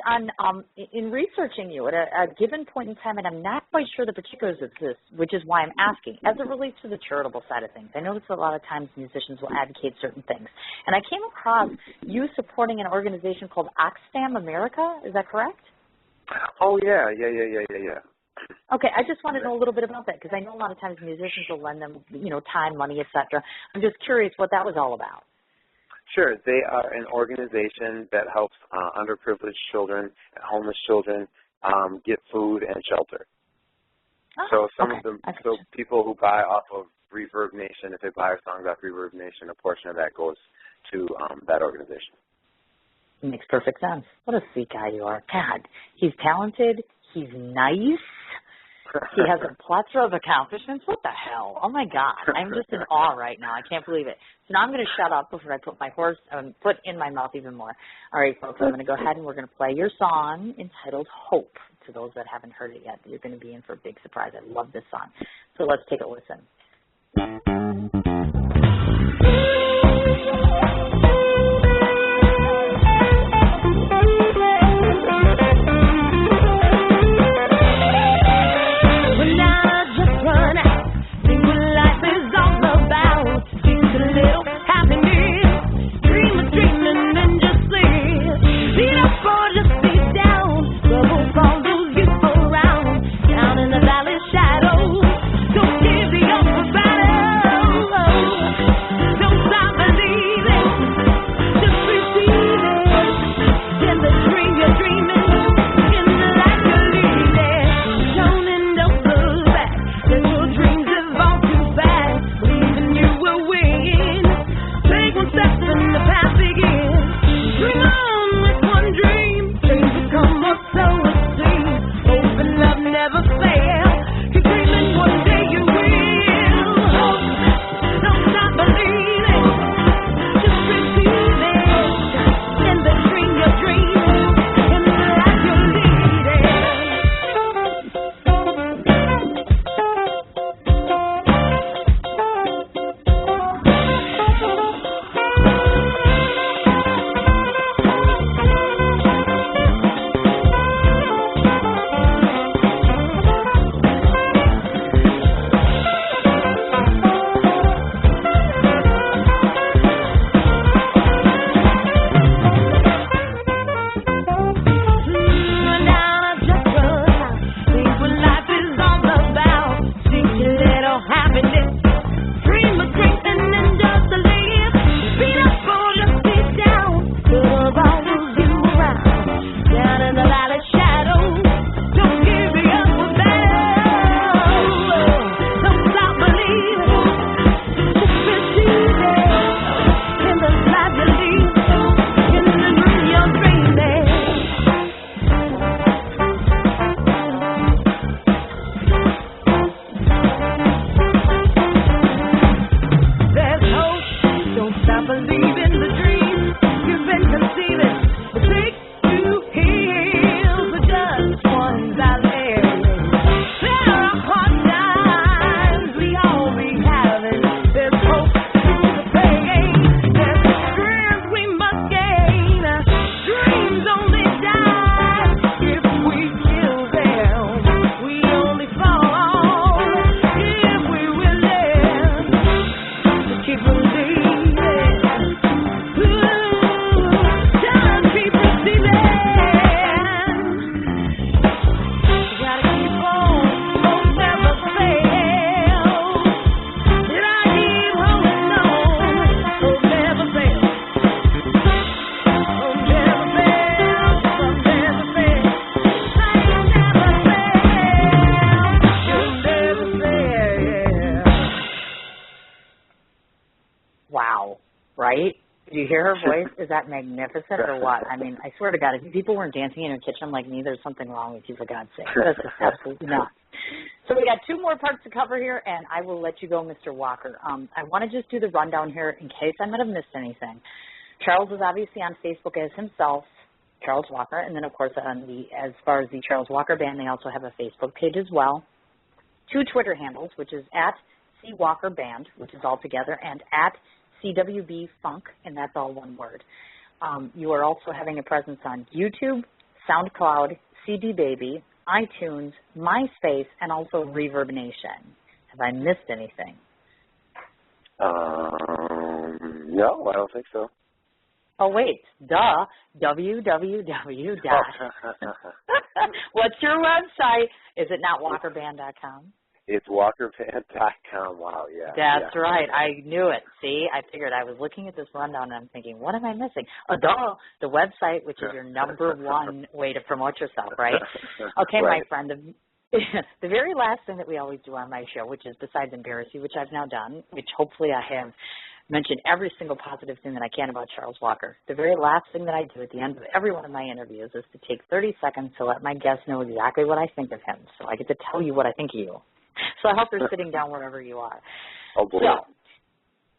in researching you at a given point in time, and I'm not quite sure the particulars of this, which is why I'm asking, as it relates to the charitable side of things. I notice a lot of times musicians will advocate certain things. And I came across you supporting an organization called Oxfam America. Is that correct? Oh, yeah. Okay, I just want to know a little bit about that because I know a lot of times musicians will lend them, time, money, etc. I'm just curious what that was all about. Sure. They are an organization that helps underprivileged children and homeless children get food and shelter. So so people who buy off of Reverb Nation, if they buy our songs off Reverb Nation, a portion of that goes to that organization. It makes perfect sense. What a sweet guy you are. God, he's talented. He's nice. He has a plethora of accomplishments. What the hell? Oh, my God. I'm just in awe right now. I can't believe it. So now I'm going to shut up before I put my foot in my mouth even more. All right, folks, I'm going to go ahead and we're going to play your song entitled Hope. To those that haven't heard it yet, you're going to be in for a big surprise. I love this song. So let's take a listen. Down in the valley shadows, don't give the up battle. hear her voice? Is that magnificent or what? I mean, I swear to God, if people weren't dancing in her kitchen like me, there's something wrong with you, for God's sake. That's just absolutely not. So we got 2 more parts to cover here, and I will let you go, Mr. Walker. I want to just do the rundown here in case I might have missed anything. Charles is obviously on Facebook as himself, Charles Walker, and then, of course, as far as the Charles Walker Band, they also have a Facebook page as well. 2 Twitter handles, which is at C Walker Band, which is all together, and at CWB Funk, and that's all one word. You are also having a presence on YouTube, SoundCloud, CD Baby, iTunes, MySpace, and also Reverb Nation. Have I missed anything? No, I don't think so. Oh, wait, duh, www. What's your website? Is it not walkerband.com? It's walkerband.com. Wow, yeah. That's right. I knew it. See, I figured. I was looking at this rundown and I'm thinking, what am I missing? Duh, the website, which is your number 1 way to promote yourself, right? Okay, right. my friend, the very last thing that we always do on my show, which is besides embarrass you, which I've now done, which hopefully I have mentioned every single positive thing that I can about Charles Walker. The very last thing that I do at the end of every one of my interviews is to take 30 seconds to let my guests know exactly what I think of him. So I get to tell you what I think of you. So I hope they're sitting down wherever you are. Oh, boy. So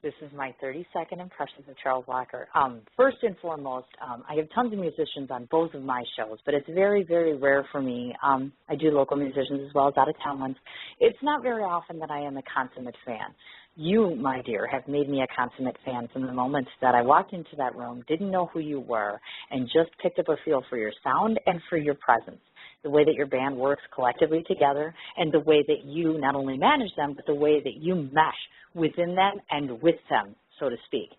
this is my 30-second impressions of Charles Walker. First and foremost, I have tons of musicians on both of my shows, but it's very, very rare for me. I do local musicians as well as out-of-town ones. It's not very often that I am a consummate fan. You, my dear, have made me a consummate fan from the moment that I walked into that room, didn't know who you were, and just picked up a feel for your sound and for your presence, the way that your band works collectively together, and the way that you not only manage them, but the way that you mesh within them and with them, so to speak.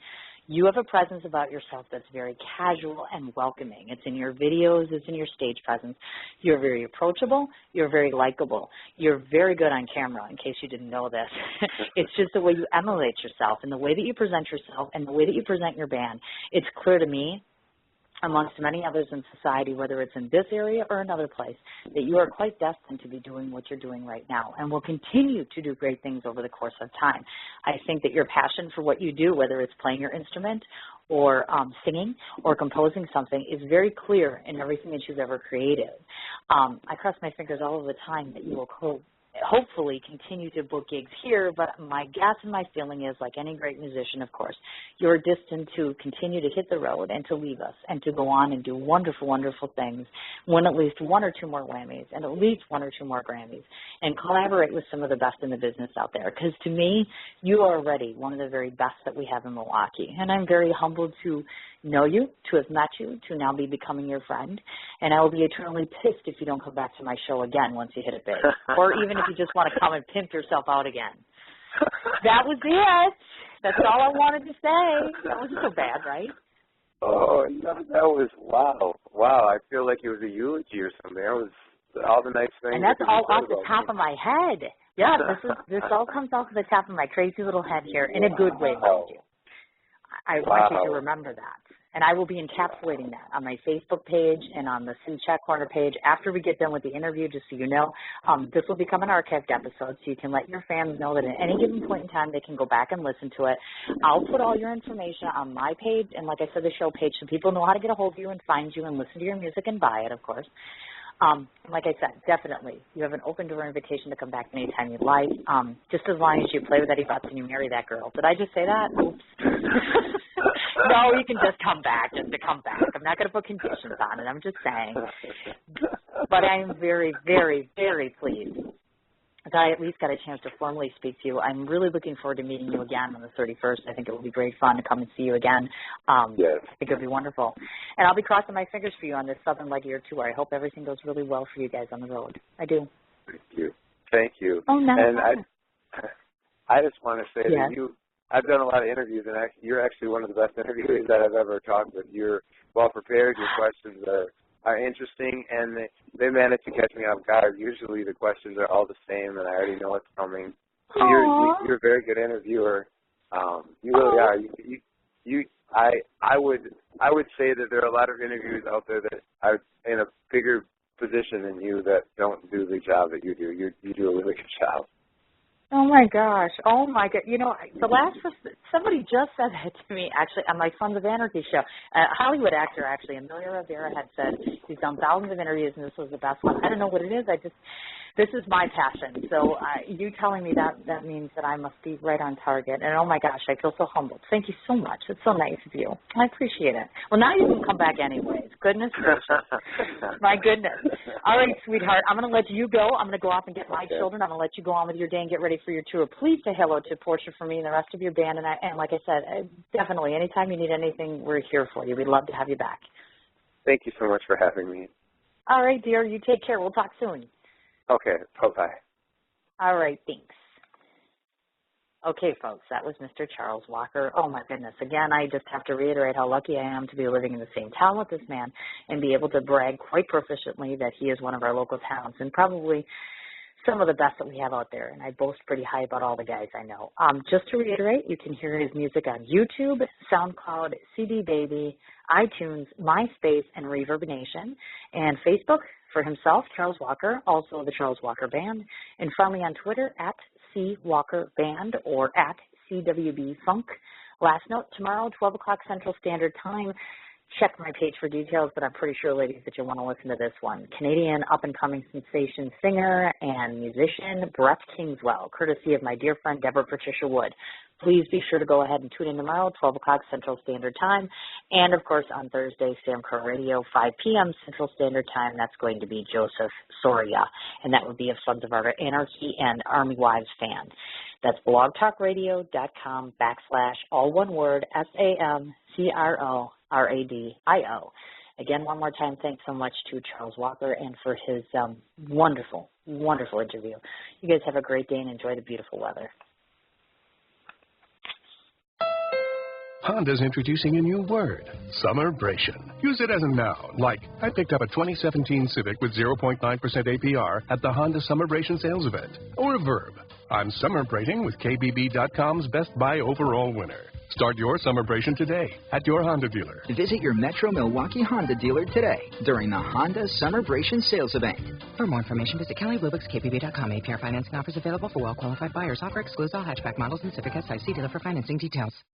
You have a presence about yourself that's very casual and welcoming. It's in your videos, it's in your stage presence. You're very approachable, you're very likable. You're very good on camera, in case you didn't know this. It's just the way you emulate yourself and the way that you present yourself and the way that you present your band. It's clear to me, amongst many others in society, whether it's in this area or another place, that you are quite destined to be doing what you're doing right now and will continue to do great things over the course of time. I think that your passion for what you do, whether it's playing your instrument or singing or composing something, is very clear in everything that you've ever created. I cross my fingers all of the time that you will hopefully continue to book gigs here, but my guess and my feeling is, like any great musician, of course, you're destined to continue to hit the road and to leave us and to go on and do wonderful, wonderful things, win at least 1 or 2 more Wammys and at least 1 or 2 more Grammys, and collaborate with some of the best in the business out there. Because to me, you are already one of the very best that we have in Milwaukee, and I'm very humbled to know you, to have met you, to now be becoming your friend, and I will be eternally pissed if you don't come back to my show again once you hit it big, or even if you just want to come and pimp yourself out again. That was it. That's all I wanted to say. That wasn't so bad, right? Oh, no, that was, wow. Wow, I feel like it was a eulogy or something. That was all the nice things. And that's all off the top of my head. Yeah, this all comes off the top of my crazy little head here, in a good way, mind you. I want you to remember that. And I will be encapsulating that on my Facebook page and on the Sin Chat Corner page after we get done with the interview, just so you know. This will become an archived episode, so you can let your fans know that at any given point in time they can go back and listen to it. I'll put all your information on my page and, like I said, the show page, so people know how to get a hold of you and find you and listen to your music and buy it, of course. Like I said, definitely, you have an open door invitation to come back anytime you'd like, just as long as you play with Eddie Butts and you marry that girl. Did I just say that? Oops. No, you can just come back, just to come back. I'm not going to put conditions on it. I'm just saying. But I am very, very, very pleased that I at least got a chance to formally speak to you. I'm really looking forward to meeting you again on the 31st. I think it will be great fun to come and see you again. Yes. I think it will be wonderful. And I'll be crossing my fingers for you on this southern leg of your tour. I hope everything goes really well for you guys on the road. I do. Thank you. Thank you. Oh, no. And I just want to say that I've done a lot of interviews, and you're actually one of the best interviewers that I've ever talked with. You're well prepared. Your questions are interesting, and they manage to catch me off guard. Usually the questions are all the same, and I already know what's coming. So you're a very good interviewer. You really are. I would say that there are a lot of interviewers out there that are in a bigger position than you that don't do the job that you do. You do a really good job. Oh my gosh. Oh my god. You know, the last person, somebody just said that to me actually on my Sons of Anarchy show. A Hollywood actor actually, Amelia Rivera, had said he's done thousands of interviews and this was the best one. I don't know what it is. This is my passion. So you telling me that means that I must be right on target. And oh my gosh, I feel so humbled. Thank you so much. It's so nice of you. I appreciate it. Well, now you can come back anyways. Goodness gracious. My goodness. All right, sweetheart. I'm going to let you go. I'm going to go off and get my children. I'm going to let you go on with your day and get ready for your tour. Please say hello to Portia for me and the rest of your band. And like I said, definitely, anytime you need anything, we're here for you. We'd love to have you back. Thank you so much for having me. All right, dear. You take care. We'll talk soon. Okay, bye-bye. All right, thanks. Okay, folks, that was Mr. Charles Walker. Oh, my goodness. Again, I just have to reiterate how lucky I am to be living in the same town with this man and be able to brag quite proficiently that he is one of our local talents and probably some of the best that we have out there. And I boast pretty high about all the guys I know. Just to reiterate, you can hear his music on YouTube, SoundCloud, CD Baby, iTunes, MySpace, and Reverb Nation, and Facebook for himself, Charles Walker, also the Charles Walker Band, and find me on Twitter at @CWalkerBand or at CWBFunk. Last note, tomorrow, 12 o'clock Central Standard Time. Check my page for details, but I'm pretty sure, ladies, that you'll want to listen to this one. Canadian up-and-coming sensation singer and musician Brett Kingswell, courtesy of my dear friend Deborah Patricia Wood. Please be sure to go ahead and tune in tomorrow, 12 o'clock Central Standard Time. And, of course, on Thursday, Sam Kerr Radio, 5 p.m. Central Standard Time. That's going to be Joseph Soria, and that would be of Sons of Anarchy and Army Wives fan. That's blogtalkradio.com / all one word, SAMCRORADIO. Again, one more time, thanks so much to Charles Walker and for his wonderful, wonderful interview. You guys have a great day and enjoy the beautiful weather. Honda's introducing a new word, summerbration. Use it as a noun, like I picked up a 2017 Civic with 0.9% APR at the Honda Summerbration sales event. Or a verb, I'm summerbrating with KBB.com's Best Buy overall winner. Start your summerbration today at your Honda dealer. Visit your Metro Milwaukee Honda dealer today during the Honda Summerbration sales event. For more information, visit KellyBluebooks.KBB.com. APR financing offers available for well-qualified buyers. Offer excludes all hatchback models and Civic SI. See dealer for financing details.